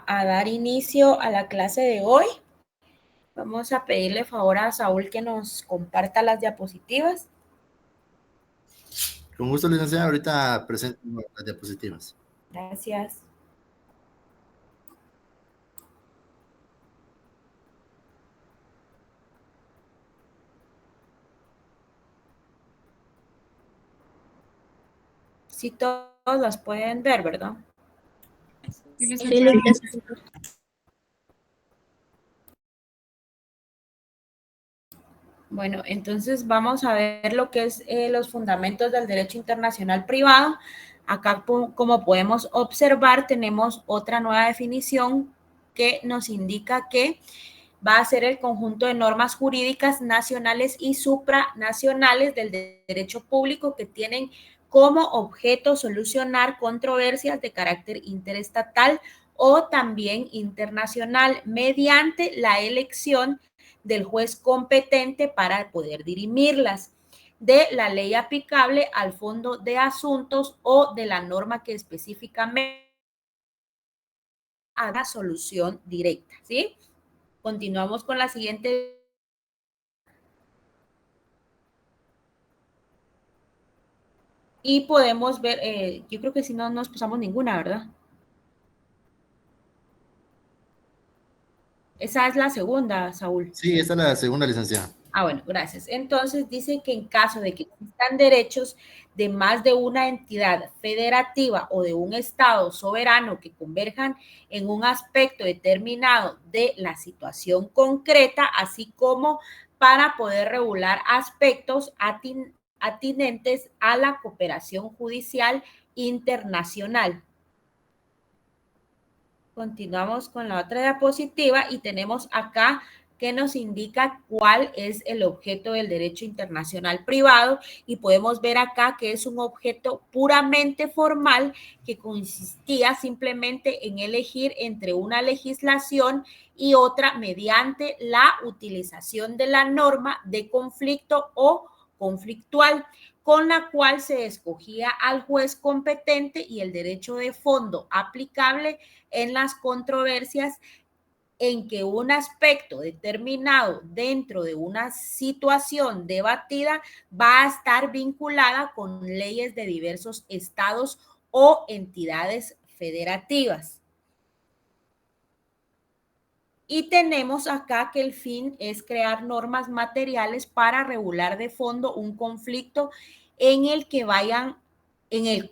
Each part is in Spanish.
a dar inicio a la clase de hoy. Vamos a pedirle favor a Saúl que nos comparta las diapositivas. Con gusto, licenciada. Ahorita presento las diapositivas. Gracias. Sí, todos las pueden ver, ¿verdad? Sí, licenciada. Bueno, entonces vamos a ver lo que es los fundamentos del derecho internacional privado. Acá, como podemos observar, tenemos otra nueva definición que nos indica que va a ser el conjunto de normas jurídicas nacionales y supranacionales del derecho público que tienen como objeto solucionar controversias de carácter interestatal o también internacional mediante la elección del juez competente para poder dirimirlas, de la ley aplicable al fondo de asuntos o de la norma que específicamente haga solución directa, ¿sí? Continuamos con la siguiente. Y podemos ver, yo creo que si no nos pasamos ninguna, ¿verdad? Esa es la segunda, Saúl. Sí, esta es la segunda, licenciada. Ah, bueno, gracias. Entonces dice que en caso de que existan derechos de más de una entidad federativa o de un estado soberano que converjan en un aspecto determinado de la situación concreta, así como para poder regular aspectos atinentes a la cooperación judicial internacional. Continuamos con la otra diapositiva y tenemos acá que nos indica cuál es el objeto del derecho internacional privado y podemos ver acá que es un objeto puramente formal que consistía simplemente en elegir entre una legislación y otra mediante la utilización de la norma de conflicto o conflictual, con la cual se escogía al juez competente y el derecho de fondo aplicable en las controversias en que un aspecto determinado dentro de una situación debatida va a estar vinculada con leyes de diversos estados o entidades federativas. Y tenemos acá que el fin es crear normas materiales para regular de fondo un conflicto en el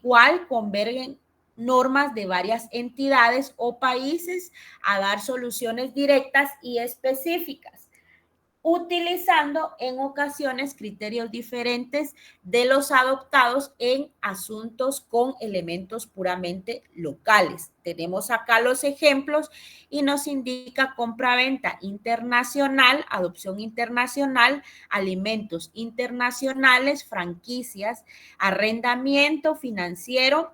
cual convergen normas de varias entidades o países a dar soluciones directas y específicas, utilizando en ocasiones criterios diferentes de los adoptados en asuntos con elementos puramente locales. Tenemos acá los ejemplos y nos indica compraventa internacional, adopción internacional, alimentos internacionales, franquicias, arrendamiento financiero,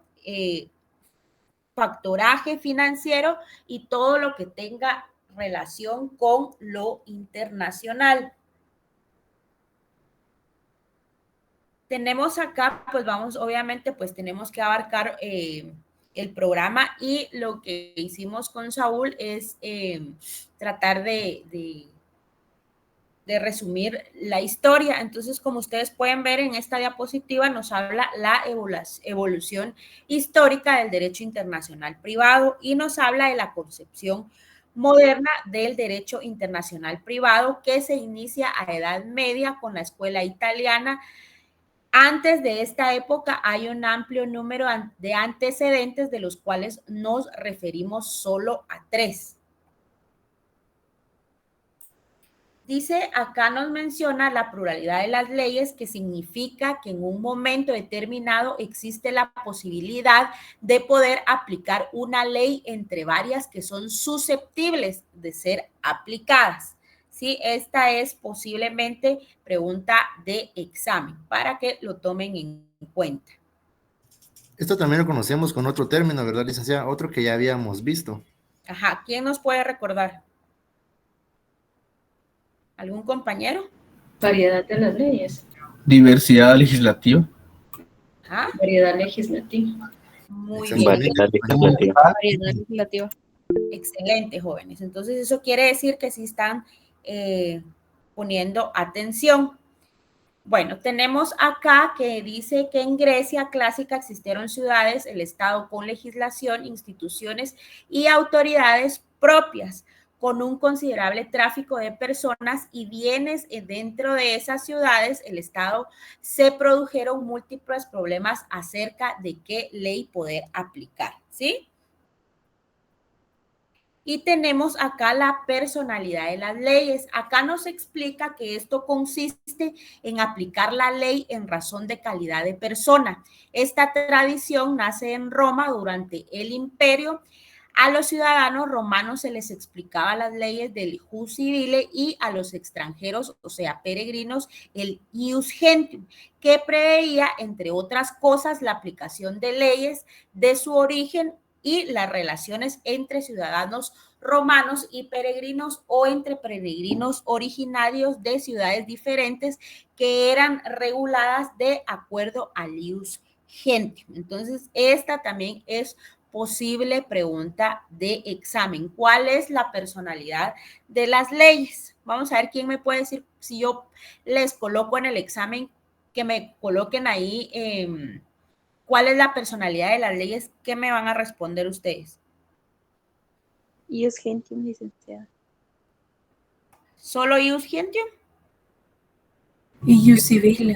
factoraje financiero y todo lo que tenga relación con lo internacional. Tenemos acá, pues vamos, obviamente, pues tenemos que abarcar el programa y lo que hicimos con Saúl es tratar de resumir la historia. Entonces, como ustedes pueden ver en esta diapositiva, nos habla la evolución histórica del derecho internacional privado y nos habla de la concepción moderna del derecho internacional privado que se inicia a Edad Media con la escuela italiana. Antes de esta época hay un amplio número de antecedentes de los cuales nos referimos solo a 3. Dice, acá nos menciona la pluralidad de las leyes, que significa que en un momento determinado existe la posibilidad de poder aplicar una ley entre varias que son susceptibles de ser aplicadas. Sí, esta es posiblemente pregunta de examen para que lo tomen en cuenta. Esto también lo conocemos con otro término, ¿verdad, licenciada? Otro que ya habíamos visto. Ajá, ¿quién nos puede recordar? ¿Algún compañero? Variedad de las leyes. Diversidad legislativa. ¿Ah? Variedad legislativa. Muy Exactamente. bien. Variedad legislativa. Variedad legislativa. Excelente, jóvenes. Entonces, eso quiere decir que sí están poniendo atención. Bueno, tenemos acá que dice que en Grecia clásica existieron ciudades, el Estado con legislación, instituciones y autoridades propias, con un considerable tráfico de personas y bienes dentro de esas ciudades. El Estado se produjeron múltiples problemas acerca de qué ley poder aplicar, ¿sí? Y tenemos acá la personalidad de las leyes. Acá nos explica que esto consiste en aplicar la ley en razón de calidad de persona. Esta tradición nace en Roma durante el imperio. A los ciudadanos romanos se les explicaba las leyes del jus civile y a los extranjeros, o sea, peregrinos, el ius gentium, que preveía, entre otras cosas, la aplicación de leyes de su origen y las relaciones entre ciudadanos romanos y peregrinos o entre peregrinos originarios de ciudades diferentes que eran reguladas de acuerdo al ius gentium. Entonces, esta también es posible pregunta de examen. ¿Cuál es la personalidad de las leyes? Vamos a ver quién me puede decir, si yo les coloco en el examen, que me coloquen ahí ¿cuál es la personalidad de las leyes? ¿Qué me van a responder ustedes? Ius gentium, licenciada. ¿Solo ius gentium? Ius civile.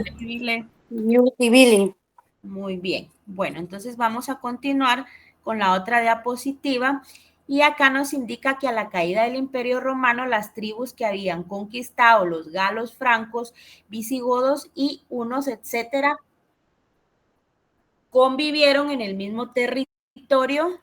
Ius civile. Muy bien. Bueno, entonces vamos a continuar con la otra diapositiva. Y acá nos indica que a la caída del Imperio Romano, las tribus que habían conquistado, los galos, francos, visigodos y unos, etcétera, convivieron en el mismo territorio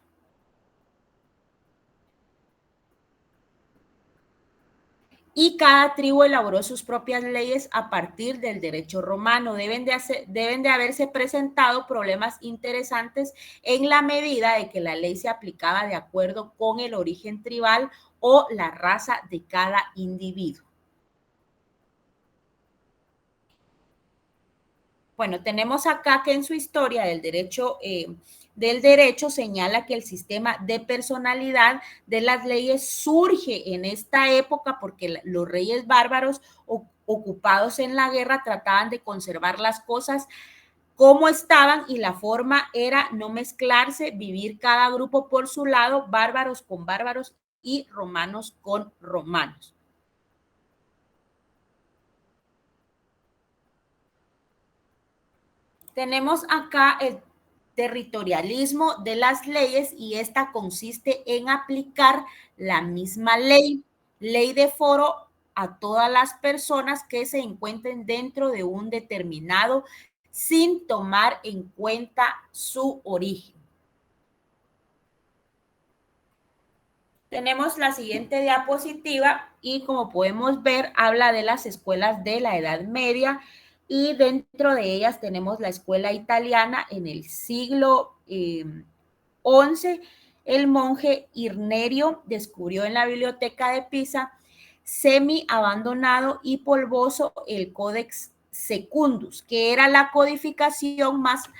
y cada tribu elaboró sus propias leyes a partir del derecho romano. Deben de haberse presentado problemas interesantes en la medida de que la ley se aplicaba de acuerdo con el origen tribal o la raza de cada individuo. Bueno, tenemos acá que en su historia del derecho señala que el sistema de personalidad de las leyes surge en esta época porque los reyes bárbaros ocupados en la guerra trataban de conservar las cosas como estaban y la forma era no mezclarse, vivir cada grupo por su lado, bárbaros con bárbaros y romanos con romanos. Tenemos acá el territorialismo de las leyes y esta consiste en aplicar la misma ley de foro a todas las personas que se encuentren dentro de un determinado sin tomar en cuenta su origen. Tenemos la siguiente diapositiva y como podemos ver habla de las escuelas de la Edad Media y dentro de ellas tenemos la escuela italiana en el siglo XI. El monje Irnerio descubrió en la biblioteca de Pisa, semi abandonado y polvoso, el Codex Secundus, que era la codificación más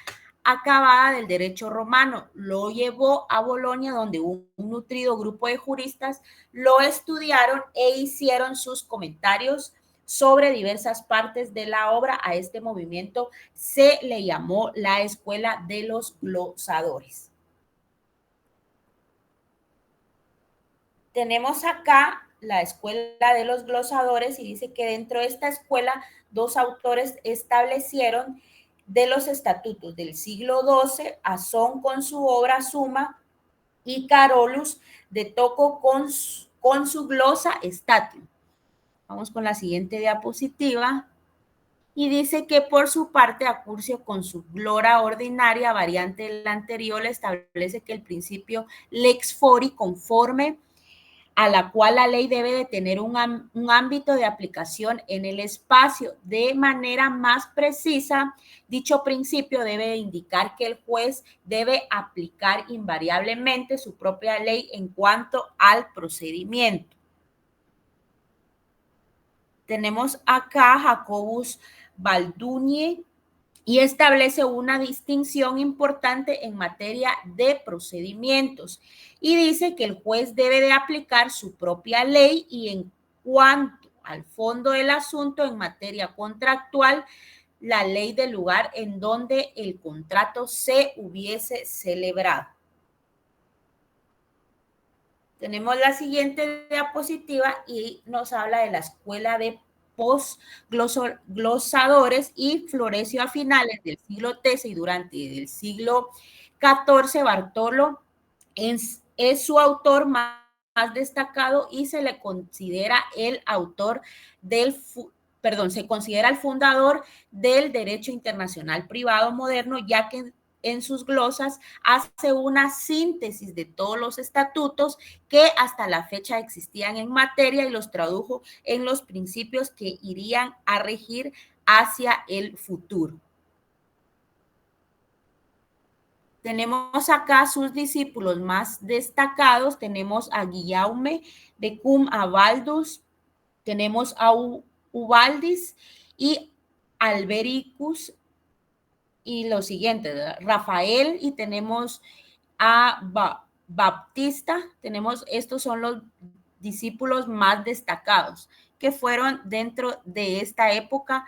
acabada del derecho romano. Lo llevó a Bolonia, donde un nutrido grupo de juristas lo estudiaron e hicieron sus comentarios sobre diversas partes de la obra. A este movimiento se le llamó la Escuela de los Glosadores. Tenemos acá la Escuela de los Glosadores y dice que dentro de esta escuela dos autores establecieron de los estatutos del siglo XII, Asón con su obra Suma y Carolus de Toco con su glosa Statium. Vamos con la siguiente diapositiva. Y dice que por su parte Accurcio con su glora ordinaria, variante de la anterior, establece que el principio lex fori, conforme a la cual la ley debe de tener un ámbito de aplicación en el espacio. De manera más precisa, dicho principio debe indicar que el juez debe aplicar invariablemente su propia ley en cuanto al procedimiento. Tenemos acá Jacobus Balduñi y establece una distinción importante en materia de procedimientos y dice que el juez debe de aplicar su propia ley y en cuanto al fondo del asunto en materia contractual, la ley del lugar en donde el contrato se hubiese celebrado. Tenemos la siguiente diapositiva y nos habla de la escuela de postglosadores y floreció a finales del siglo XIII y durante el siglo XIV. Bartolo es su autor más destacado y se le considera el autor del se considera el fundador del derecho internacional privado moderno, ya que en sus glosas hace una síntesis de todos los estatutos que hasta la fecha existían en materia y los tradujo en los principios que irían a regir hacia el futuro. Tenemos acá sus discípulos más destacados. Tenemos a Guillaume de Cum Abaldus, tenemos a Ubaldis y Albericus y los siguientes, Rafael, y tenemos a Baptista. Tenemos, estos son los discípulos más destacados que fueron dentro de esta época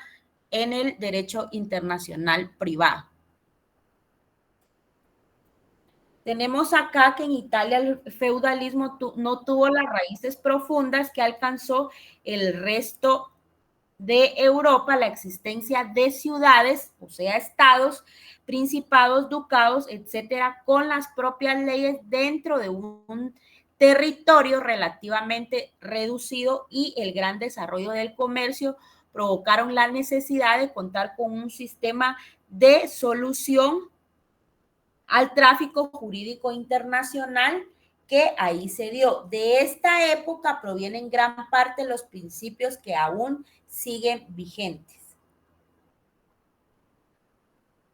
en el derecho internacional privado. Tenemos acá que en Italia el feudalismo no tuvo las raíces profundas que alcanzó el resto de Europa, la existencia de ciudades, o sea, estados, principados, ducados, etcétera, con las propias leyes dentro de un territorio relativamente reducido y el gran desarrollo del comercio provocaron la necesidad de contar con un sistema de solución al tráfico jurídico internacional que ahí se dio. De esta época provienen gran parte los principios que aún siguen vigentes.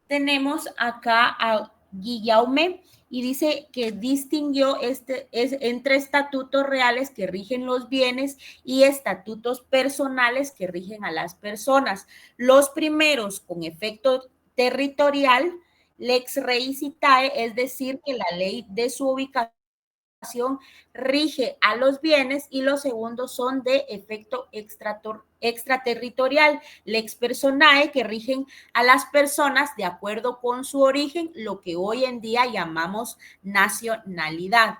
Tenemos acá a Guillaume y dice que distinguió entre estatutos reales que rigen los bienes y estatutos personales que rigen a las personas. Los primeros con efecto territorial, lex rei citae, es decir, que la ley de su ubicación rige a los bienes, y los segundos son de efecto extraterritorial, lex personae, que rigen a las personas de acuerdo con su origen, lo que hoy en día llamamos nacionalidad.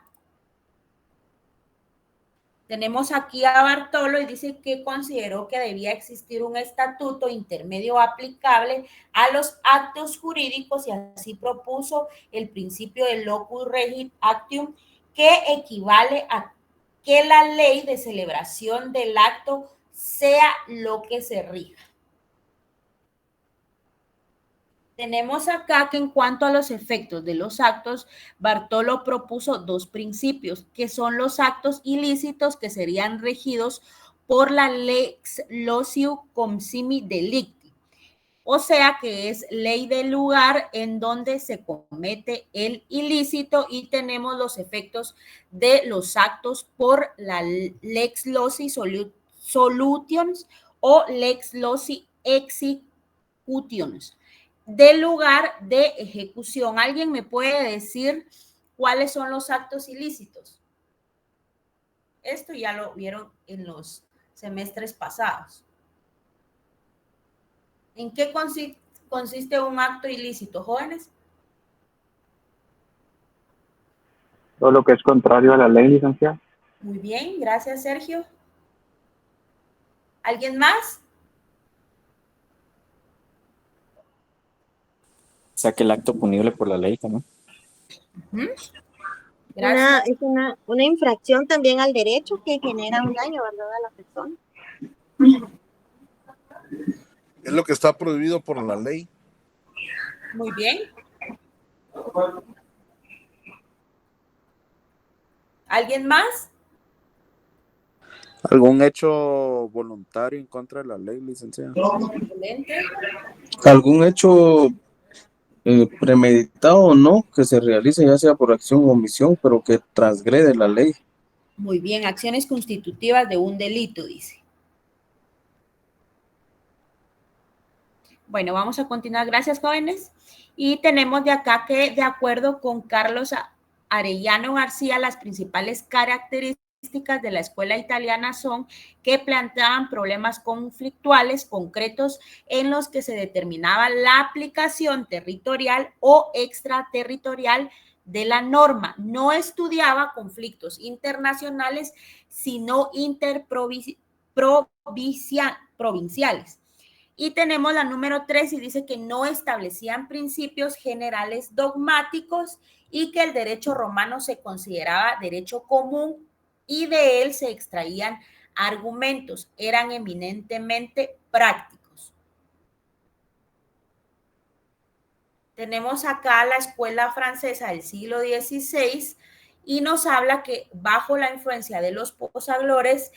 Tenemos aquí a Bartolo y dice que consideró que debía existir un estatuto intermedio aplicable a los actos jurídicos y así propuso el principio del locus regit actium, que equivale a que la ley de celebración del acto sea lo que se rija. Tenemos acá que en cuanto a los efectos de los actos, Bartolo propuso dos principios, que son los actos ilícitos que serían regidos por la lex loci consimi delicti, o sea que es ley del lugar en donde se comete el ilícito, y tenemos los efectos de los actos por la lex loci solutions o lex loci executiones, del lugar de ejecución. ¿Alguien me puede decir cuáles son los actos ilícitos? Esto ya lo vieron en los semestres pasados. ¿En qué consiste un acto ilícito, jóvenes? Todo lo que es contrario a la ley, licenciada. Muy bien, gracias, Sergio. ¿Alguien más? O sea, que el acto punible por la ley, ¿no? Gracias. Es una infracción también al derecho que genera un daño, ¿verdad?, a la persona. Es lo que está prohibido por la ley. Muy bien. ¿Alguien más? ¿Algún hecho voluntario en contra de la ley, licenciada? Excelente. ¿Algún hecho premeditado o no que se realice ya sea por acción o omisión, pero que transgrede la ley? Muy bien, acciones constitutivas de un delito, dice. Bueno, vamos a continuar. Gracias, jóvenes. Y tenemos de acá que, de acuerdo con Carlos Arellano García, las principales características de la escuela italiana son que planteaban problemas conflictuales concretos en los que se determinaba la aplicación territorial o extraterritorial de la norma. No estudiaba conflictos internacionales, sino interprovinciales. Y tenemos la número 3 y dice que no establecían principios generales dogmáticos y que el derecho romano se consideraba derecho común y de él se extraían argumentos, eran eminentemente prácticos. Tenemos acá la escuela francesa del siglo XVI y nos habla que bajo la influencia de los posaglores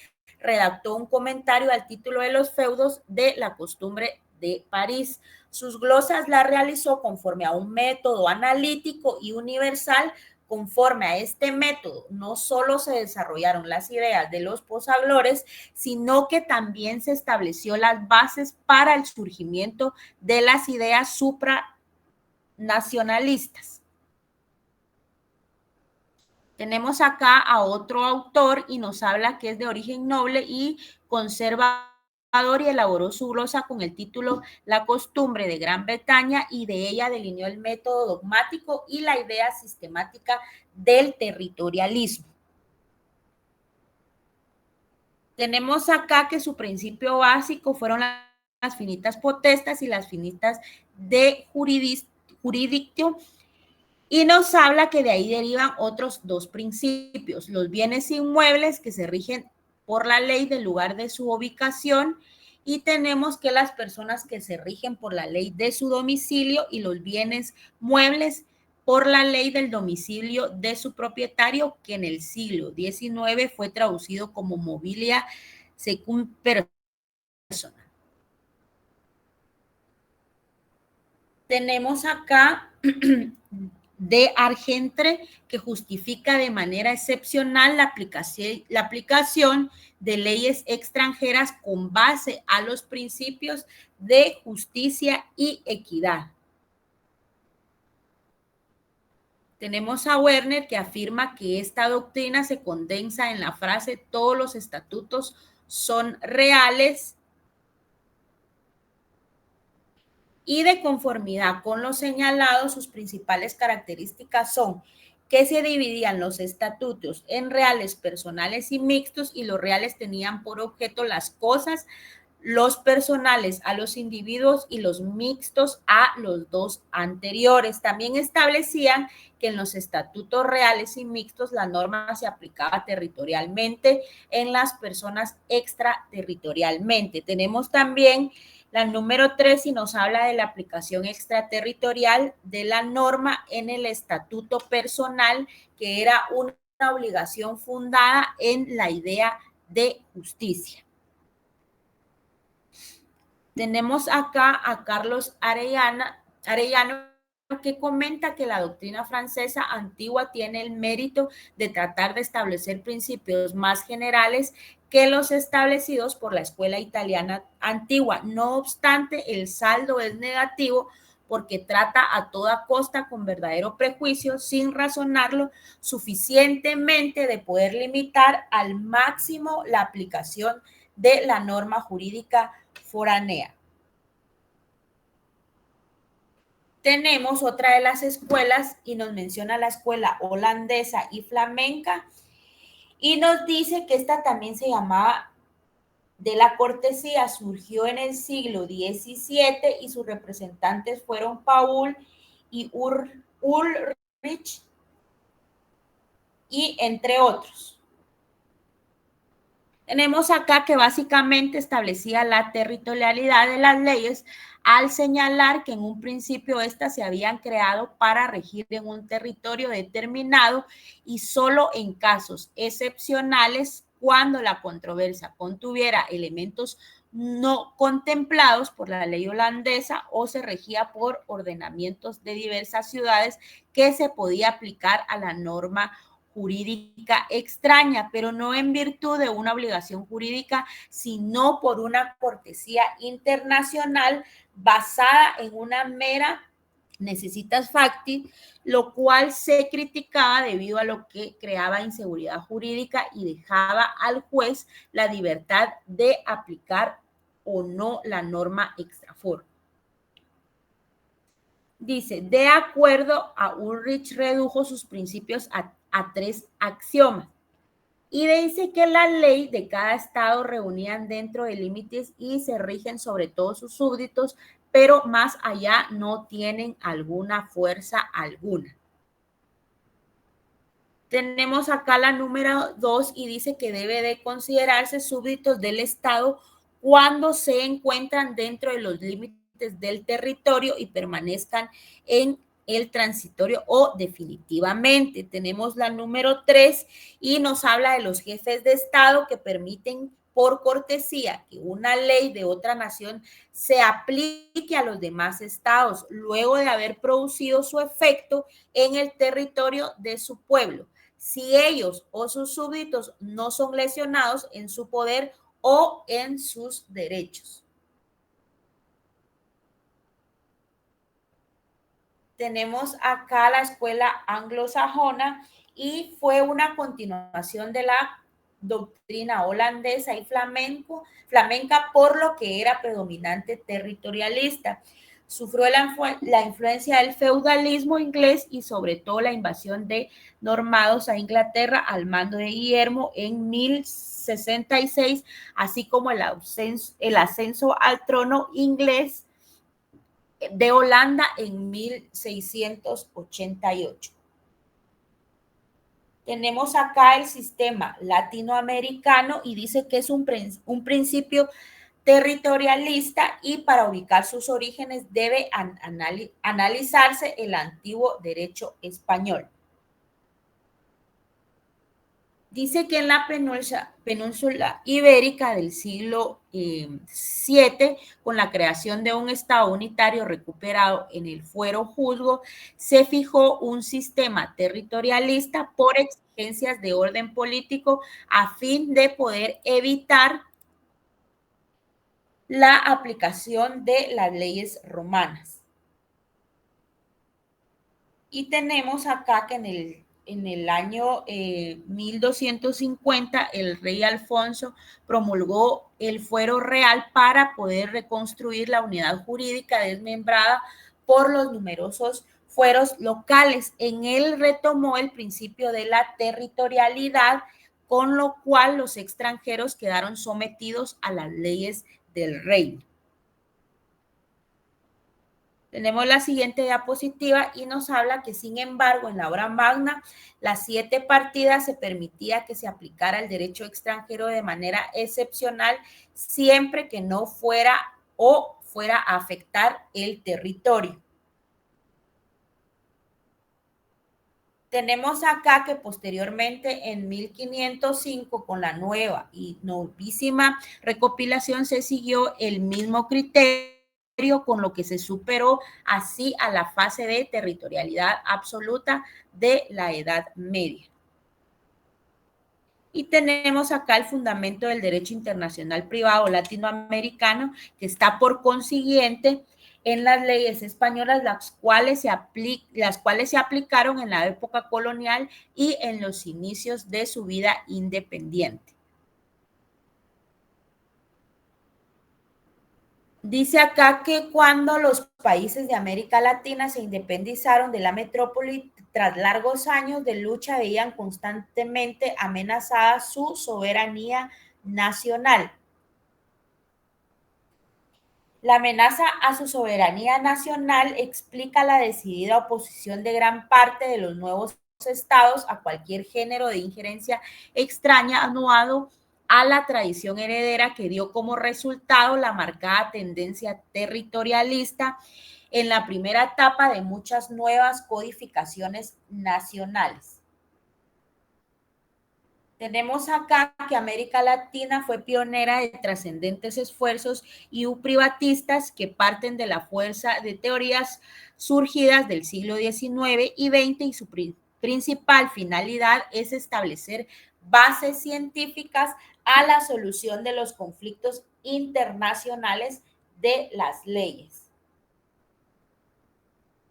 redactó un comentario al título de los feudos de la costumbre de París. Sus glosas las realizó conforme a un método analítico y universal. Conforme a este método, no solo se desarrollaron las ideas de los posaglores, sino que también se estableció las bases para el surgimiento de las ideas supranacionalistas. Tenemos acá a otro autor y nos habla que es de origen noble y conservador y elaboró su glosa con el título La costumbre de Gran Bretaña y de ella delineó el método dogmático y la idea sistemática del territorialismo. Tenemos acá que su principio básico fueron las finitas potestas y las finitas de juridictio. Y nos habla que de ahí derivan otros dos principios, los bienes inmuebles que se rigen por la ley del lugar de su ubicación y tenemos que las personas que se rigen por la ley de su domicilio y los bienes muebles por la ley del domicilio de su propietario, que en el siglo XIX fue traducido como mobilia secum persona. Tenemos acá de Argentre, que justifica de manera excepcional la aplicación de leyes extranjeras con base a los principios de justicia y equidad. Tenemos a Werner, que afirma que esta doctrina se condensa en la frase todos los estatutos son reales y de conformidad con lo señalado, sus principales características son que se dividían los estatutos en reales, personales y mixtos, y los reales tenían por objeto las cosas, los personales a los individuos y los mixtos a los dos anteriores. También establecían que en los estatutos reales y mixtos la norma se aplicaba territorialmente, en las personas extraterritorialmente. Tenemos también la número 3 y nos habla de la aplicación extraterritorial de la norma en el estatuto personal, que era una obligación fundada en la idea de justicia. Tenemos acá a Carlos Arellano, que comenta que la doctrina francesa antigua tiene el mérito de tratar de establecer principios más generales que los establecidos por la escuela italiana antigua. No obstante, el saldo es negativo porque trata a toda costa con verdadero prejuicio, sin razonarlo suficientemente, de poder limitar al máximo la aplicación de la norma jurídica foránea. Tenemos otra de las escuelas y nos menciona la escuela holandesa y flamenca y nos dice que esta también se llamaba de la cortesía, surgió en el siglo XVII y sus representantes fueron Paul y Ulrich y entre otros. Tenemos acá que básicamente establecía la territorialidad de las leyes al señalar que en un principio estas se habían creado para regir en un territorio determinado y solo en casos excepcionales, cuando la controversia contuviera elementos no contemplados por la ley holandesa o se regía por ordenamientos de diversas ciudades, que se podía aplicar a la norma jurídica extraña, pero no en virtud de una obligación jurídica, sino por una cortesía internacional basada en una mera necessitas facti, lo cual se criticaba debido a lo que creaba inseguridad jurídica y dejaba al juez la libertad de aplicar o no la norma extrafor. Dice, de acuerdo a Ulrich, redujo sus principios a 3 axiomas. Y dice que la ley de cada estado reunían dentro de límites y se rigen sobre todos sus súbditos, pero más allá no tienen alguna fuerza alguna. Tenemos acá la número 2 y dice que debe de considerarse súbditos del estado cuando se encuentran dentro de los límites del territorio y permanezcan en el transitorio o definitivamente. Tenemos la número 3 y nos habla de los jefes de estado que permiten por cortesía que una ley de otra nación se aplique a los demás estados luego de haber producido su efecto en el territorio de su pueblo, si ellos o sus súbditos no son lesionados en su poder o en sus derechos. Tenemos acá la escuela anglosajona y fue una continuación de la doctrina holandesa y flamenca, por lo que era predominante territorialista. Sufrió la influencia del feudalismo inglés y sobre todo la invasión de normandos a Inglaterra al mando de Guillermo en 1066, así como el ascenso al trono inglés de Holanda en 1688. Tenemos acá el sistema latinoamericano y dice que es un principio territorialista y para ubicar sus orígenes debe analizarse el antiguo derecho español. Dice que en la península ibérica del siglo VII, con la creación de un estado unitario recuperado en el fuero juzgo, se fijó un sistema territorialista por exigencias de orden político a fin de poder evitar la aplicación de las leyes romanas. Y tenemos acá que en el año 1250 el rey Alfonso promulgó el fuero real para poder reconstruir la unidad jurídica desmembrada por los numerosos fueros locales. En él retomó el principio de la territorialidad, con lo cual los extranjeros quedaron sometidos a las leyes del reino. Tenemos la siguiente diapositiva y nos habla que, sin embargo, en la obra magna, las 7 partidas se permitía que se aplicara el derecho extranjero de manera excepcional, siempre que no fuera a afectar el territorio. Tenemos acá que posteriormente en 1505 con la nueva y novísima recopilación se siguió el mismo criterio, con lo que se superó así a la fase de territorialidad absoluta de la Edad Media. Y tenemos acá el fundamento del derecho internacional privado latinoamericano, que está por consiguiente en las leyes españolas, las cuales se aplicaron en la época colonial y en los inicios de su vida independiente. Dice acá que cuando los países de América Latina se independizaron de la metrópoli, tras largos años de lucha, veían constantemente amenazada su soberanía nacional. La amenaza a su soberanía nacional explica la decidida oposición de gran parte de los nuevos estados a cualquier género de injerencia extraña, anuado a la tradición heredera que dio como resultado la marcada tendencia territorialista en la primera etapa de muchas nuevas codificaciones nacionales. Tenemos acá que América Latina fue pionera de trascendentes esfuerzos privatistas que parten de la fuerza de teorías surgidas del siglo XIX y XX y su principal finalidad es establecer bases científicas a la solución de los conflictos internacionales de las leyes.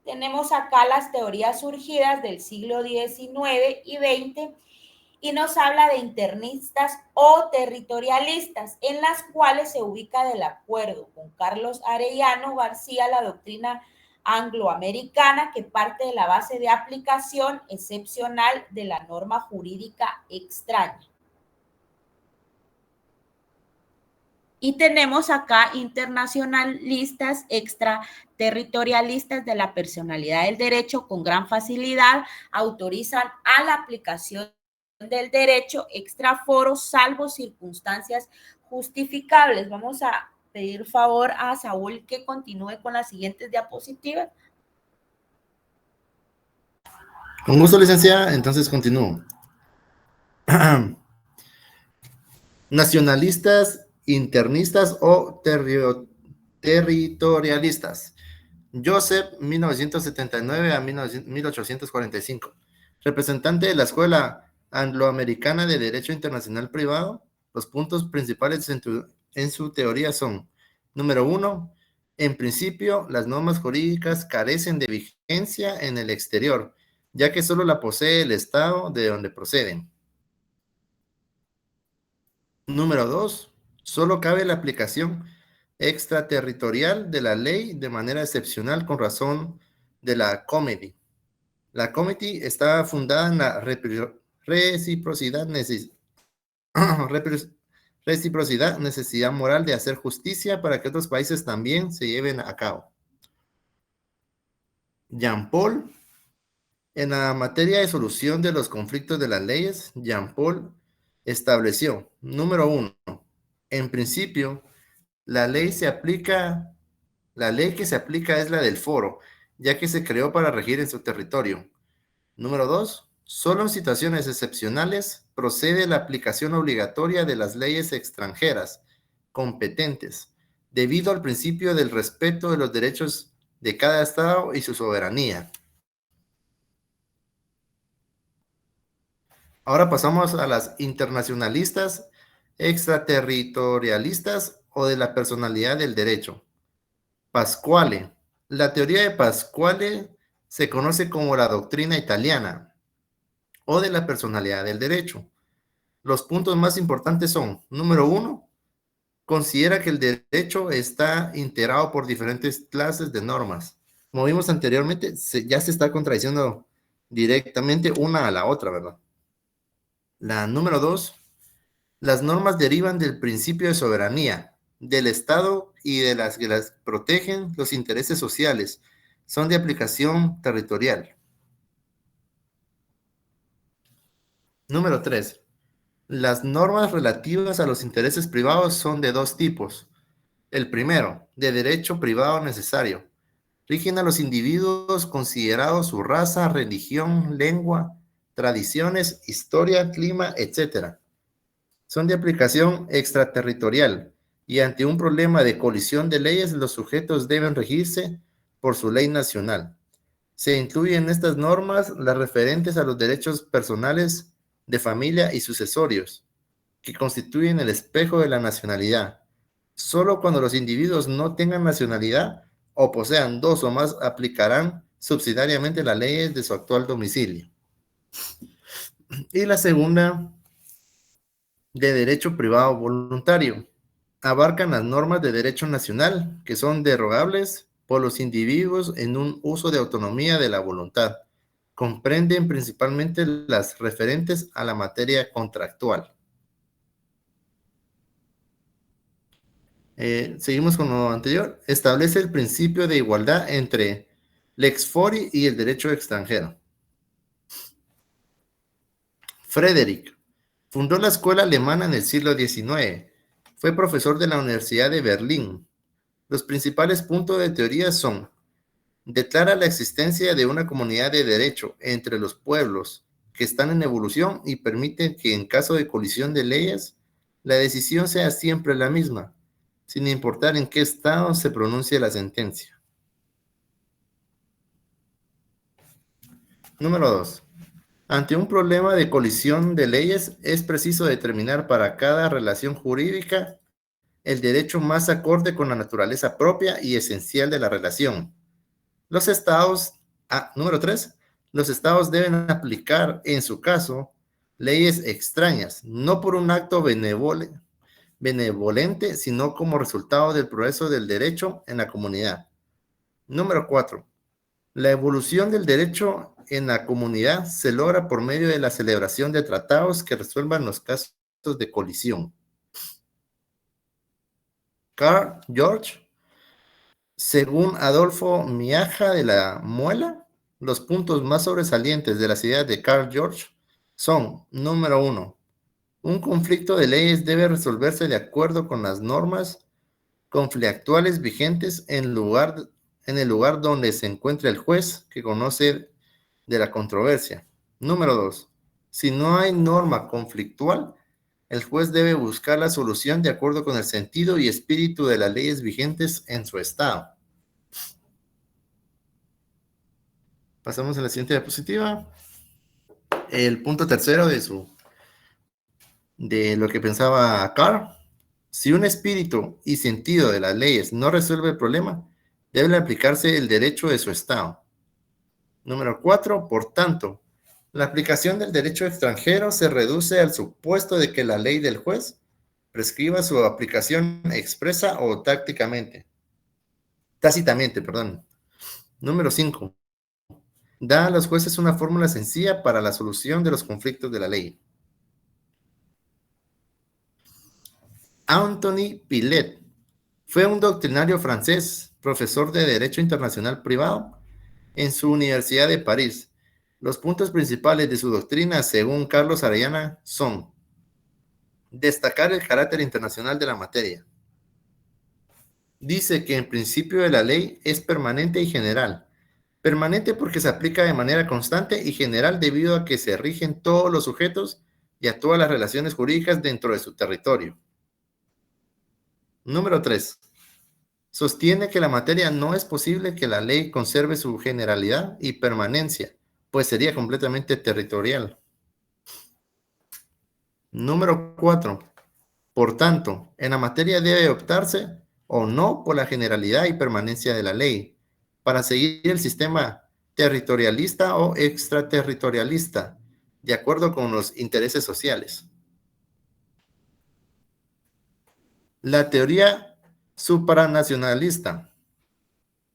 Tenemos acá las teorías surgidas del siglo XIX y XX y nos habla de internistas o territorialistas, en las cuales se ubica del acuerdo con Carlos Arellano García la doctrina angloamericana que parte de la base de aplicación excepcional de la norma jurídica extraña. Y tenemos acá internacionalistas, extraterritorialistas de la personalidad del derecho con gran facilidad, autorizan a la aplicación del derecho extraforo, salvo circunstancias justificables. Vamos a pedir favor a Saúl que continúe con las siguientes diapositivas. Con gusto, licenciada. Entonces continúo. Nacionalistas, internistas o territorialistas. Joseph, 1979 a 1845. Representante de la Escuela Angloamericana de Derecho Internacional Privado. Los puntos principales en su teoría son: número 1, en principio, las normas jurídicas carecen de vigencia en el exterior, ya que solo la posee el Estado de donde proceden. Número 2, solo cabe la aplicación extraterritorial de la ley de manera excepcional con razón de la comity. La comity está fundada en la reciprocidad, necesidad moral de hacer justicia para que otros países también se lleven a cabo. Jean Paul, en la materia de solución de los conflictos de las leyes, Jean Paul estableció, número 1, en principio, la ley que se aplica es la del foro, ya que se creó para regir en su territorio. Número 2, solo en situaciones excepcionales procede la aplicación obligatoria de las leyes extranjeras competentes, debido al principio del respeto de los derechos de cada Estado y su soberanía. Ahora pasamos a las internacionalistas, extraterritorialistas o de la personalidad del derecho. Pasquale. La teoría de Pasquale se conoce como la doctrina italiana o de la personalidad del derecho. Los puntos más importantes son: número 1, considera que el derecho está integrado por diferentes clases de normas. Como vimos anteriormente, ya se está contradiciendo directamente una a la otra, ¿verdad? La número 2, las normas derivan del principio de soberanía del Estado y de las que las protegen los intereses sociales. Son de aplicación territorial. Número 3, las normas relativas a los intereses privados son de dos tipos. El primero, de derecho privado necesario. Rigen a los individuos considerados su raza, religión, lengua, tradiciones, historia, clima, etc. Son de aplicación extraterritorial y ante un problema de colisión de leyes, los sujetos deben regirse por su ley nacional. Se incluyen en estas normas las referentes a los derechos personales de familia y sucesorios, que constituyen el espejo de la nacionalidad. Solo cuando los individuos no tengan nacionalidad o posean dos o más, aplicarán subsidiariamente las leyes de su actual domicilio. Y la segunda, de derecho privado voluntario, abarcan las normas de derecho nacional que son derogables por los individuos en un uso de autonomía de la voluntad. Comprenden principalmente las referentes a la materia contractual. Seguimos con lo anterior. Establece el principio de igualdad entre lex fori y el derecho extranjero. Frederick fundó la escuela alemana en el siglo XIX. Fue profesor de la Universidad de Berlín. Los principales puntos de teoría son: declara la existencia de una comunidad de derecho entre los pueblos que están en evolución y permite que en caso de colisión de leyes, la decisión sea siempre la misma, sin importar en qué estado se pronuncie la sentencia. Número 2. Ante un problema de colisión de leyes, es preciso determinar para cada relación jurídica el derecho más acorde con la naturaleza propia y esencial de la relación. Los estados, número 3, los estados deben aplicar, en su caso, leyes extrañas, no por un acto benevolente, sino como resultado del progreso del derecho en la comunidad. Número 4. La evolución del derecho en la comunidad se logra por medio de la celebración de tratados que resuelvan los casos de colisión. Carl George, según Adolfo Miaja de la Muela, los puntos más sobresalientes de las ideas de Carl George son, número 1, un conflicto de leyes debe resolverse de acuerdo con las normas conflictuales vigentes en el lugar donde se encuentra el juez que conoce de la controversia. Número 2. Si no hay norma conflictual, el juez debe buscar la solución de acuerdo con el sentido y espíritu de las leyes vigentes en su estado. Pasamos a la siguiente diapositiva. El punto tercero de lo que pensaba Carl. Si un espíritu y sentido de las leyes no resuelve el problema, debe aplicarse el derecho de su estado. Número 4. Por tanto, la aplicación del derecho extranjero se reduce al supuesto de que la ley del juez prescriba su aplicación expresa o tácitamente. Número 5. Da a los jueces una fórmula sencilla para la solución de los conflictos de la ley. Anthony Pillet fue un doctrinario francés, profesor de Derecho Internacional Privado en su Universidad de París. Los puntos principales de su doctrina, según Carlos Arellana, son: destacar el carácter internacional de la materia. Dice que el principio de la ley es permanente y general. Permanente porque se aplica de manera constante y general debido a que se rigen todos los sujetos y a todas las relaciones jurídicas dentro de su territorio. Número 3. Sostiene que la materia no es posible que la ley conserve su generalidad y permanencia, pues sería completamente territorial. Número 4. Por tanto, en la materia debe optarse o no por la generalidad y permanencia de la ley, para seguir el sistema territorialista o extraterritorialista, de acuerdo con los intereses sociales. La teoría supranacionalista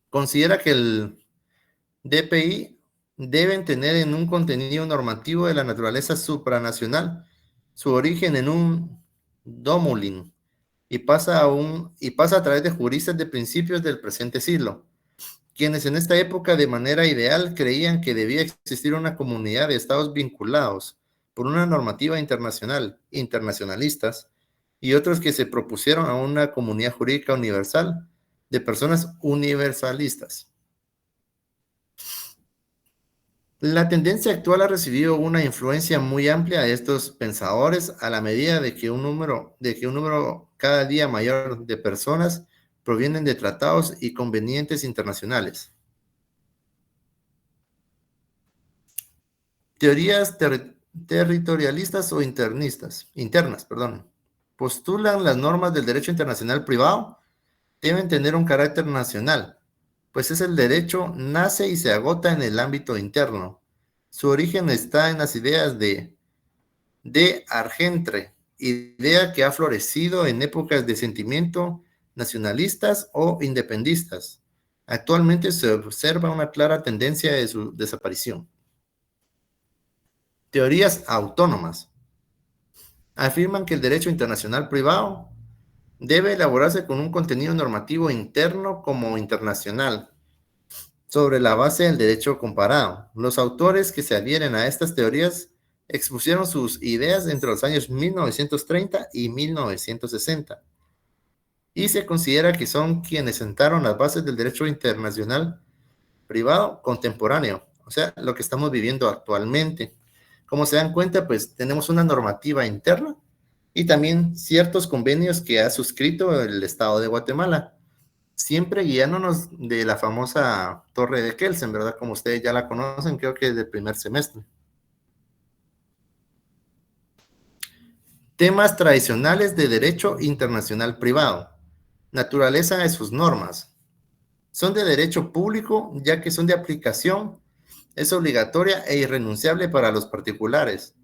considera que el DPI deben tener en un contenido normativo de la naturaleza supranacional su origen en un domulin y pasa a través de juristas de principios del presente siglo, quienes en esta época de manera ideal creían que debía existir una comunidad de estados vinculados por una normativa internacionalistas, y otros que se propusieron a una comunidad jurídica universal de personas universalistas. La tendencia actual ha recibido una influencia muy amplia de estos pensadores a la medida de que un número cada día mayor de personas provienen de tratados y convenientes internacionales. Teorías territorialistas o internas, postulan las normas del derecho internacional privado deben tener un carácter nacional, pues el derecho nace y se agota en el ámbito interno. Su origen está en las ideas de Argentre, idea que ha florecido en épocas de sentimiento nacionalistas o independistas. Actualmente se observa una clara tendencia de su desaparición. Teorías autónomas afirman que el derecho internacional privado debe elaborarse con un contenido normativo interno como internacional, sobre la base del derecho comparado. Los autores que se adhieren a estas teorías expusieron sus ideas entre los años 1930 y 1960, y se considera que son quienes sentaron las bases del derecho internacional privado contemporáneo, o sea, lo que estamos viviendo actualmente. Como se dan cuenta, pues tenemos una normativa interna y también ciertos convenios que ha suscrito el Estado de Guatemala, siempre guiándonos de la famosa Torre de Kelsen, ¿verdad? Como ustedes ya la conocen, creo que desde el primer semestre. Temas tradicionales de derecho internacional privado. Naturaleza de sus normas. Son de derecho público, ya que son de aplicación, es obligatoria e irrenunciable para los particulares.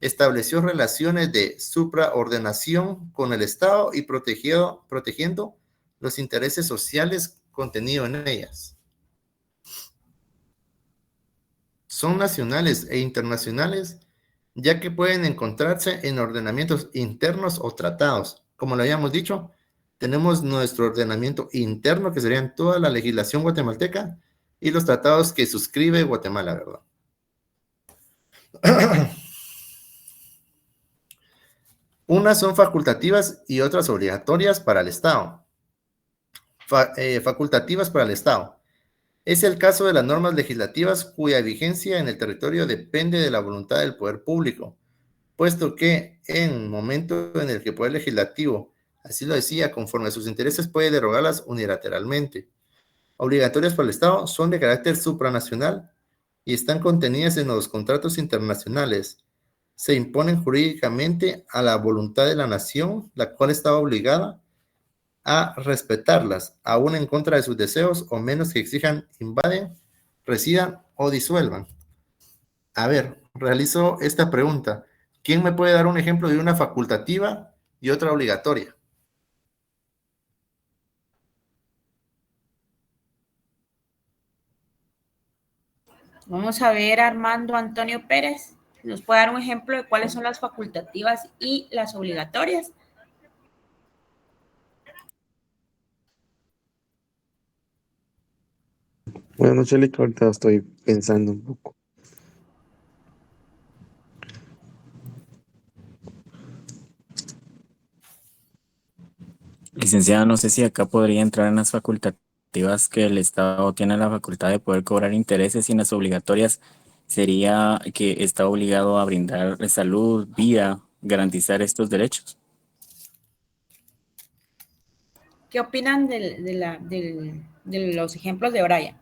Estableció relaciones de supraordenación con el Estado y protegiendo los intereses sociales contenidos en ellas. Son nacionales e internacionales, ya que pueden encontrarse en ordenamientos internos o tratados. Como lo habíamos dicho, tenemos nuestro ordenamiento interno, que serían toda la legislación guatemalteca, y los tratados que suscribe Guatemala, ¿verdad? Unas son facultativas y otras obligatorias para el Estado. Facultativas para el Estado. Es el caso de las normas legislativas cuya vigencia en el territorio depende de la voluntad del poder público, puesto que en momento en el que el poder legislativo así lo decía, conforme a sus intereses, puede derogarlas unilateralmente. Obligatorias para el Estado, son de carácter supranacional y están contenidas en los contratos internacionales. Se imponen jurídicamente a la voluntad de la nación, la cual está obligada a respetarlas, aún en contra de sus deseos, o menos que exijan, invaden, residan o disuelvan. A ver, realizo esta pregunta. ¿Quién me puede dar un ejemplo de una facultativa y otra obligatoria? Vamos a ver, Armando Antonio Pérez, ¿nos puede dar un ejemplo de cuáles son las facultativas y las obligatorias? Bueno, Chele, que ahorita estoy pensando un poco. Licenciada, no sé si acá podría entrar en las facultativas que el Estado tiene la facultad de poder cobrar intereses, y en las obligatorias sería que está obligado a brindar salud, vida, garantizar estos derechos. ¿Qué opinan de los ejemplos de Brian?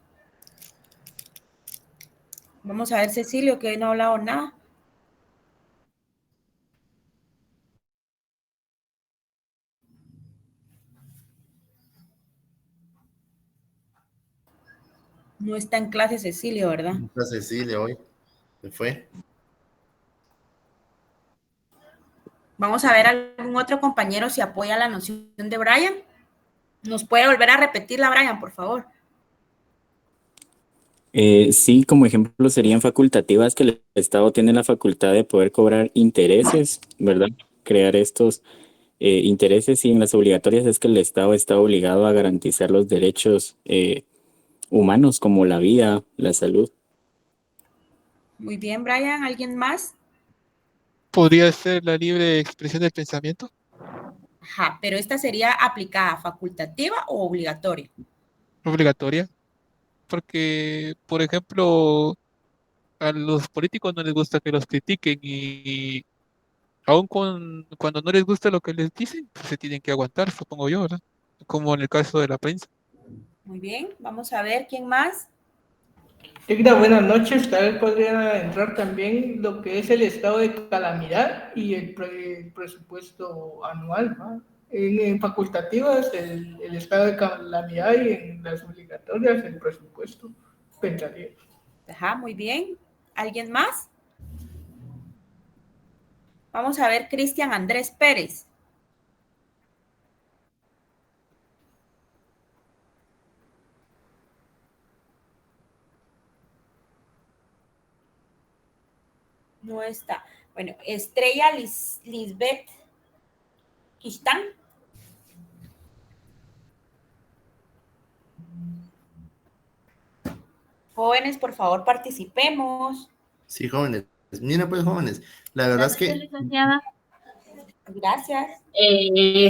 Vamos a ver, Cecilio, que hoy no ha hablado nada. No está en clase Cecilio, ¿verdad? No está Cecilia hoy. Se fue. Vamos a ver algún otro compañero si apoya la noción de Brian. ¿Nos puede volver a repetirla, Brian, por favor? Sí, como ejemplo serían facultativas que el Estado tiene la facultad de poder cobrar intereses, ¿verdad? Crear estos intereses, y en las obligatorias es que el Estado está obligado a garantizar los derechos humanos como la vida, la salud. Muy bien, Brian. ¿Alguien más? ¿Podría ser la libre expresión del pensamiento? Ajá, pero esta sería aplicada, facultativa o obligatoria. Obligatoria. Porque, por ejemplo, a los políticos no les gusta que los critiquen, y aun cuando no les gusta lo que les dicen, pues se tienen que aguantar, supongo yo, ¿verdad? Como en el caso de la prensa. Muy bien, vamos a ver quién más. Buenas noches. Tal vez podría entrar también lo que es el estado de calamidad y el presupuesto anual, ¿no? En facultativas el estado de calamidad, y en las obligatorias el presupuesto, pensaría. Ajá, muy bien. ¿Alguien más? Vamos a ver, Cristian Andrés Pérez. No está. Bueno, Estrella Lisbeth Quistán. Jóvenes, por favor, participemos. Sí, jóvenes. Miren, pues, jóvenes, la verdad es que... Licenciada. Gracias.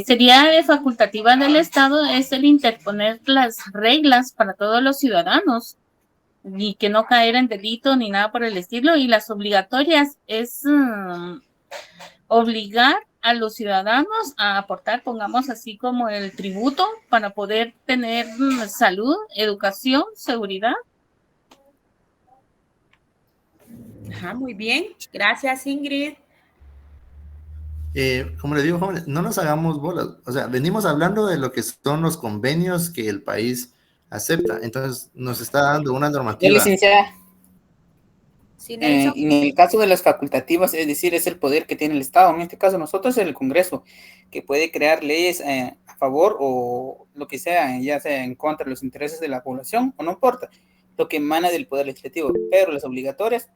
Sería de facultativa del Estado es el interponer las reglas para todos los ciudadanos y que no caer en delito ni nada por el estilo, y las obligatorias es obligar a los ciudadanos a aportar, pongamos así como el tributo, para poder tener salud, educación, seguridad. Ajá, muy bien. Gracias, Ingrid. Como les digo, jóvenes, no nos hagamos bolas. O sea, venimos hablando de lo que son los convenios que el país acepta. Entonces, nos está dando una normativa. Licenciada, Sí, Nelson. en el caso de las facultativas, es decir, es el poder que tiene el Estado. En este caso, nosotros es el Congreso, que puede crear leyes a favor o lo que sea, ya sea en contra de los intereses de la población, o no importa, lo que emana del Poder Legislativo. Pero las obligatorias,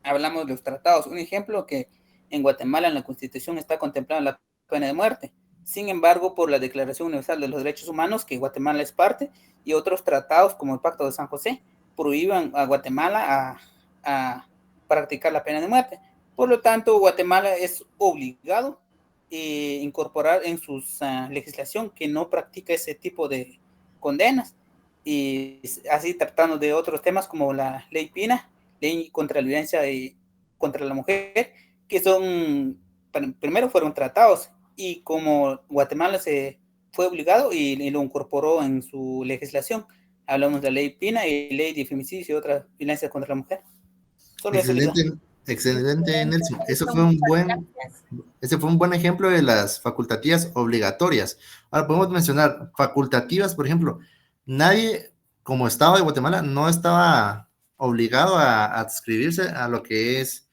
hablamos de los tratados. Un ejemplo que en Guatemala en la Constitución está contemplada la pena de muerte. Sin embargo, por la Declaración Universal de los Derechos Humanos, que Guatemala es parte, y otros tratados como el Pacto de San José, prohíban a Guatemala a practicar la pena de muerte. Por lo tanto, Guatemala es obligado a incorporar en su legislación que no practica ese tipo de condenas, y así tratando de otros temas como la ley PINA, ley contra la violencia contra la mujer, que son, primero fueron tratados, y como Guatemala se fue obligado y lo incorporó en su legislación, hablamos de la ley PINA y ley de femicidio y otra violencia contra la mujer. Solo Excelente, Nelson. Ese fue un buen ejemplo de las facultativas obligatorias. Ahora podemos mencionar facultativas, por ejemplo, nadie como Estado de Guatemala no estaba obligado a adscribirse a lo que es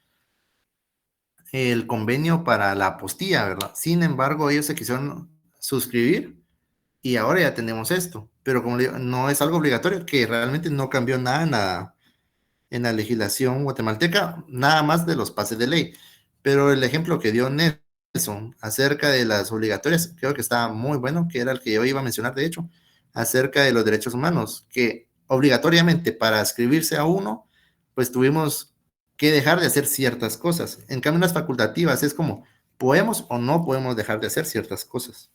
el convenio para la apostilla, ¿verdad? Sin embargo, ellos se quisieron suscribir y ahora ya tenemos esto. Pero como digo, no es algo obligatorio, que realmente no cambió nada en la legislación guatemalteca, nada más de los pases de ley. Pero el ejemplo que dio Nelson acerca de las obligatorias, creo que estaba muy bueno, que era el que yo iba a mencionar, de hecho, acerca de los derechos humanos, que obligatoriamente para inscribirse a uno, pues tuvimos que dejar de hacer ciertas cosas. En cambio, en las facultativas es como, podemos o no podemos dejar de hacer ciertas cosas.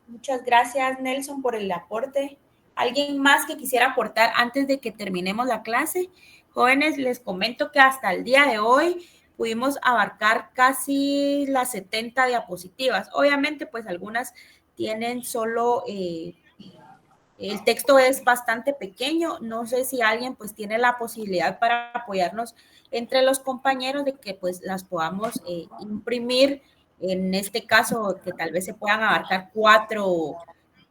Muchas gracias, Nelson, por el aporte. ¿Alguien más que quisiera aportar antes de que terminemos la clase? Jóvenes, les comento que hasta el día de hoy pudimos abarcar casi las 70 diapositivas. Obviamente, pues algunas tienen solo... el texto es bastante pequeño. No sé si alguien pues tiene la posibilidad para apoyarnos entre los compañeros de que pues las podamos imprimir. En este caso, que tal vez se puedan abarcar 4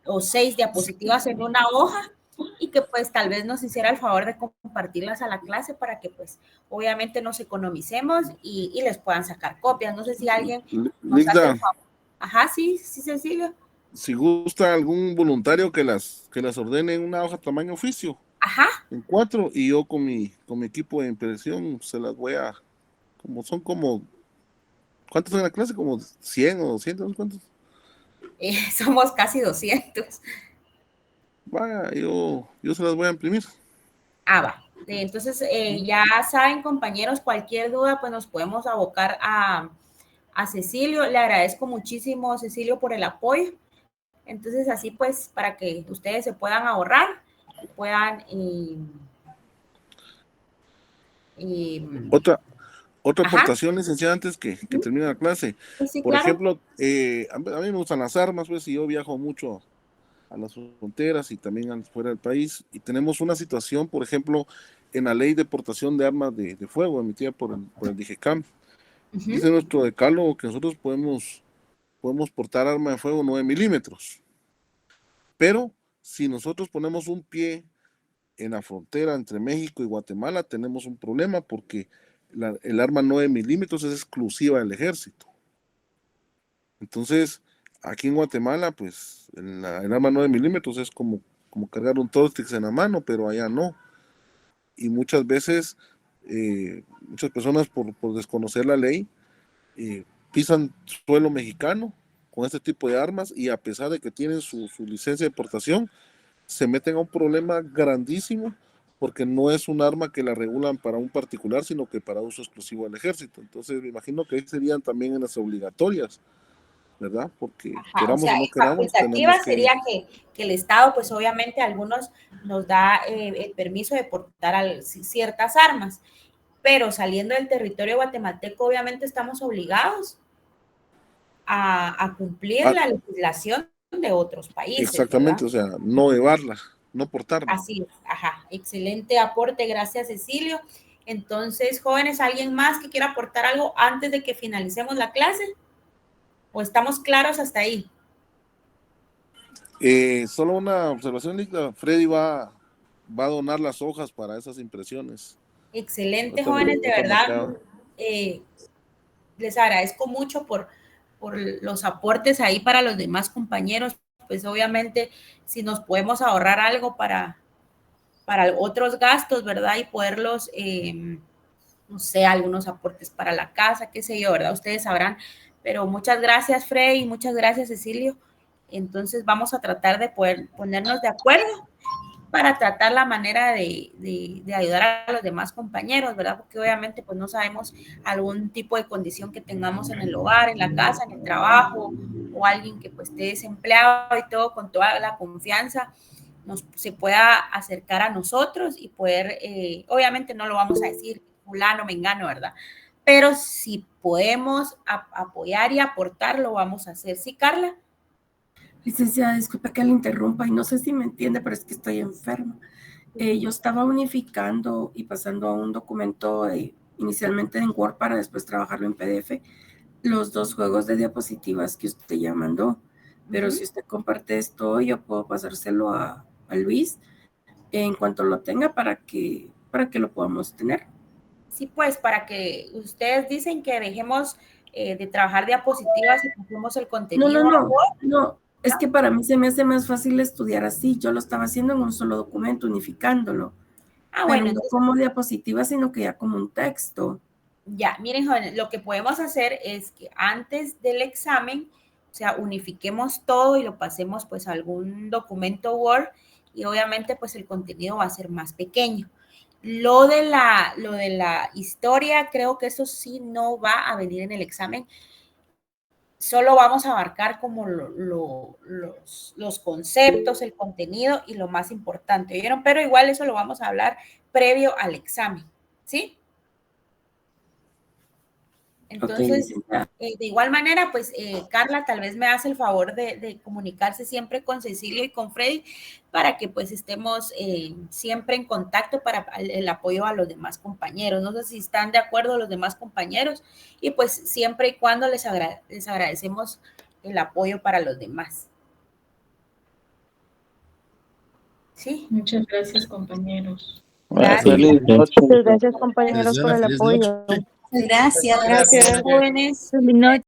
o 6 diapositivas en una hoja, y que pues tal vez nos hiciera el favor de compartirlas a la clase para que pues obviamente nos economicemos y les puedan sacar copias. No sé si alguien nos hace el favor. Ajá, sí, Cecilia. Si gusta algún voluntario que las ordene en una hoja tamaño oficio. Ajá. En 4, y yo con mi equipo de impresión se las voy a, ¿cuántos en la clase? Como 100 o 200, ¿cuántos? Somos casi 200. Vaya, yo se las voy a imprimir. Va. Entonces, ya saben, compañeros, cualquier duda, pues nos podemos abocar a Cecilio. Le agradezco muchísimo, Cecilio, por el apoyo. Entonces, así pues, para que ustedes se puedan ahorrar y puedan... Otra aportación, licenciada, antes que termine la clase. Sí, por claro. ejemplo, a mí me gustan las armas, pues, y yo viajo mucho a las fronteras y también fuera del país, y tenemos una situación, por ejemplo, en la ley de portación de armas de fuego emitida por el DIGECAM. Dice nuestro decálogo que nosotros podemos portar arma de fuego 9 milímetros, pero si nosotros ponemos un pie en la frontera entre México y Guatemala, tenemos un problema porque el arma 9 milímetros es exclusiva del ejército. Entonces, aquí en Guatemala, pues, el arma 9 milímetros es como cargar un Tortix en la mano, pero allá no. Y muchas veces, muchas personas por desconocer la ley, pisan suelo mexicano con este tipo de armas, y a pesar de que tienen su licencia de portación, se meten a un problema grandísimo, porque no es un arma que la regulan para un particular, sino que para uso exclusivo del ejército. Entonces me imagino que ahí serían también en las obligatorias, ¿verdad? Porque queramos o no queramos, facultativa sería que el Estado, pues obviamente a algunos nos da el permiso de portar ciertas armas, pero saliendo del territorio guatemalteco, obviamente estamos obligados a cumplir la legislación de otros países. Exactamente, ¿verdad? O sea, no llevarla, no portarla. Así es, excelente aporte, gracias, Cecilio. Entonces, jóvenes, ¿alguien más que quiera aportar algo antes de que finalicemos la clase? ¿O estamos claros hasta ahí? Solo una observación, Lica. Freddy va a donar las hojas para esas impresiones. Excelente, jóvenes, de verdad. Les agradezco mucho por los aportes ahí para los demás compañeros. Pues obviamente, si nos podemos ahorrar algo para otros gastos, ¿verdad? Y poderlos, no sé, algunos aportes para la casa, qué sé yo, ¿verdad? Ustedes sabrán. Pero muchas gracias, Freddy, y muchas gracias, Cecilio. Entonces vamos a tratar de poder ponernos de acuerdo para tratar la manera de ayudar a los demás compañeros, ¿verdad? Porque obviamente pues no sabemos algún tipo de condición que tengamos en el hogar, en la casa, en el trabajo, o alguien que pues esté desempleado y todo, con toda la confianza se pueda acercar a nosotros y poder, obviamente no lo vamos a decir fulano, mengano, ¿verdad? Pero si podemos apoyar y aportar, lo vamos a hacer. ¿Sí, Carla? Licenciada, disculpe que le interrumpa y no sé si me entiende, pero es que estoy enferma. Yo estaba unificando y pasando a un documento inicialmente en Word para después trabajarlo en PDF, los dos juegos de diapositivas que usted ya mandó. Pero si usted comparte esto, yo puedo pasárselo a Luis en cuanto lo tenga para que lo podamos tener. Sí, pues para que ustedes dicen que dejemos de trabajar diapositivas y pasemos el contenido. No. Es que para mí se me hace más fácil estudiar así. Yo lo estaba haciendo en un solo documento, unificándolo. Bueno, no como diapositiva, sino que ya como un texto. Ya, miren, jóvenes, lo que podemos hacer es que antes del examen, o sea, unifiquemos todo y lo pasemos pues a algún documento Word y obviamente pues el contenido va a ser más pequeño. Lo de la historia, creo que eso sí no va a venir en el examen. Solo vamos a abarcar como los conceptos, el contenido y lo más importante, ¿oyeron? Pero igual eso lo vamos a hablar previo al examen, ¿sí? Entonces, de igual manera, pues, Carla, tal vez me hace el favor de comunicarse siempre con Cecilio y con Freddy para que pues estemos siempre en contacto para el apoyo a los demás compañeros. No sé si están de acuerdo los demás compañeros y pues siempre y cuando les agradecemos el apoyo para los demás. ¿Sí? Muchas gracias, compañeros. Gracias. Muchas gracias, compañeros, por el apoyo. Gracias, jóvenes. Feliz noche.